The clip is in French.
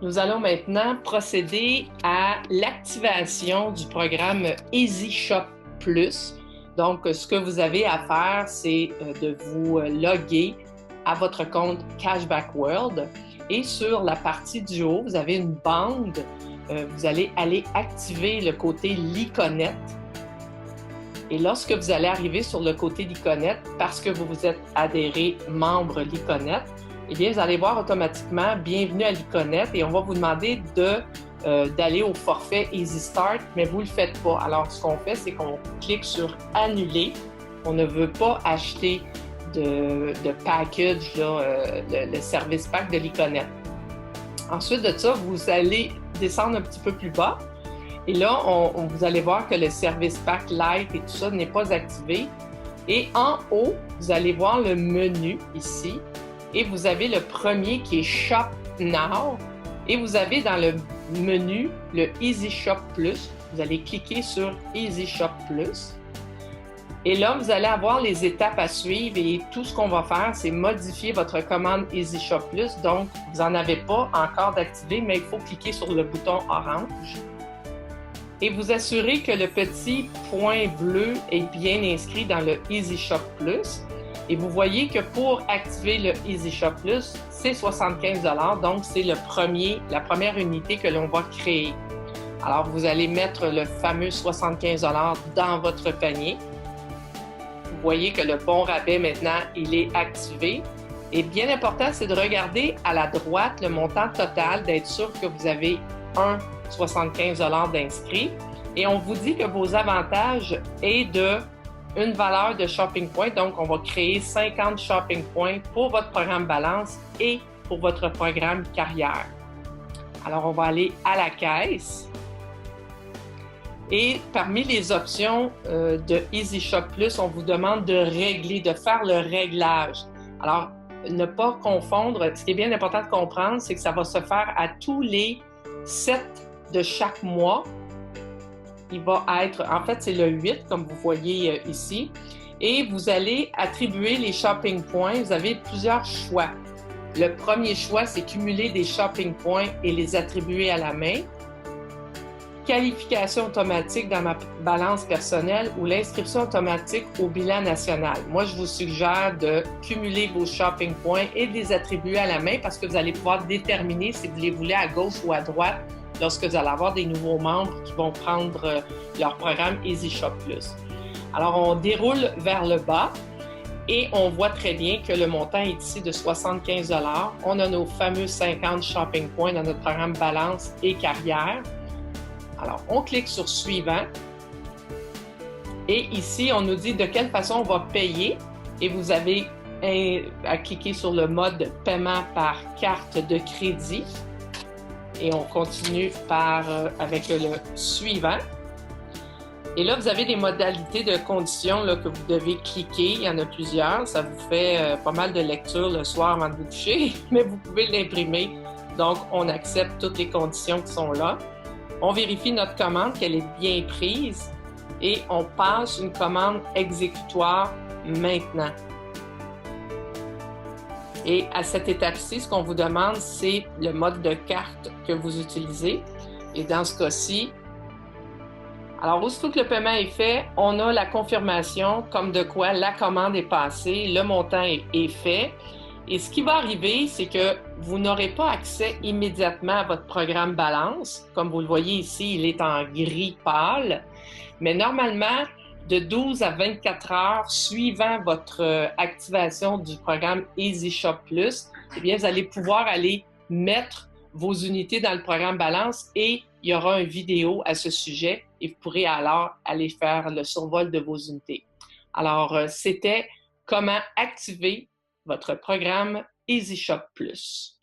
Nous allons maintenant procéder à l'activation du programme EasyShop Plus. Donc, ce que vous avez à faire, c'est de vous loguer à votre compte Cashback World. Et sur la partie du haut, vous avez une bande. Vous allez aller activer le côté l'iconnette. Et lorsque vous allez arriver sur le côté l'iconnette, parce que vous vous êtes adhéré membre l'iconnette, eh bien, vous allez voir automatiquement « Bienvenue à l'iconnette » et on va vous demander d'aller au forfait Easy Start, mais vous ne le faites pas. Alors, ce qu'on fait, c'est qu'on clique sur « Annuler ». On ne veut pas acheter de package, là, le service pack de l'iconnette. Ensuite de ça, vous allez descendre un petit peu plus bas. Et là, vous allez voir que le service pack Lite et tout ça n'est pas activé. Et en haut, vous allez voir le menu ici. Et vous avez le premier qui est Shop Now. Et vous avez dans le menu le Easy Shop Plus. Vous allez cliquer sur Easy Shop Plus. Et là, vous allez avoir les étapes à suivre et tout ce qu'on va faire, c'est modifier votre commande Easy Shop Plus. Donc, vous n'en avez pas encore d'activé, mais il faut cliquer sur le bouton orange. Et vous assurez que le petit point bleu est bien inscrit dans le Easy Shop Plus. Et vous voyez que pour activer le Easy Shop Plus, c'est 75 $, donc c'est la première unité que l'on va créer. Alors, vous allez mettre le fameux 75 $ dans votre panier. Vous voyez que le bon rabais maintenant, il est activé. Et bien important, c'est de regarder à la droite le montant total, d'être sûr que vous avez 75 $ d'inscrits. Et on vous dit que vos avantages est de une valeur de shopping point. Donc, on va créer 50 shopping points pour votre programme balance et pour votre programme carrière. Alors, on va aller à la caisse. Et parmi les options de Easy Shop Plus, on vous demande de régler, de faire le réglage. Alors, ne pas confondre. Ce qui est bien important de comprendre, c'est que ça va se faire à tous les 7 de chaque mois. Il va être, en fait, c'est le 8, comme vous voyez ici. Et vous allez attribuer les shopping points. Vous avez plusieurs choix. Le premier choix, c'est cumuler des shopping points et les attribuer à la main. Qualification automatique dans ma balance personnelle ou l'inscription automatique au bilan national. Moi, je vous suggère de cumuler vos shopping points et de les attribuer à la main parce que vous allez pouvoir déterminer si vous les voulez à gauche ou à droite lorsque vous allez avoir des nouveaux membres qui vont prendre leur programme Easy Shop Plus. Alors, on déroule vers le bas et on voit très bien que le montant est ici de 75 $. On a nos fameux 50 shopping points dans notre programme balance et carrière. Alors, on clique sur « Suivant » et ici, on nous dit de quelle façon on va payer et vous avez à cliquer sur le mode paiement par carte de crédit et on continue avec le « Suivant ». Et là, vous avez des modalités de conditions là, que vous devez cliquer. Il y en a plusieurs. Ça vous fait pas mal de lecture le soir avant de vous coucher, mais vous pouvez l'imprimer. Donc, on accepte toutes les conditions qui sont là. On vérifie notre commande, qu'elle est bien prise et on passe une commande exécutoire maintenant. Et à cette étape-ci, ce qu'on vous demande, c'est le mode de carte que vous utilisez. Et dans ce cas-ci, alors aussitôt que le paiement est fait, on a la confirmation comme de quoi la commande est passée, le montant est fait. Et ce qui va arriver, c'est que vous n'aurez pas accès immédiatement à votre programme balance. Comme vous le voyez ici, il est en gris pâle. Mais normalement, de 12 à 24 heures suivant votre activation du programme Easy Shop Plus, eh bien, vous allez pouvoir aller mettre vos unités dans le programme balance et il y aura une vidéo à ce sujet et vous pourrez alors aller faire le survol de vos unités. Alors, c'était comment activer votre programme Easy Shop Plus.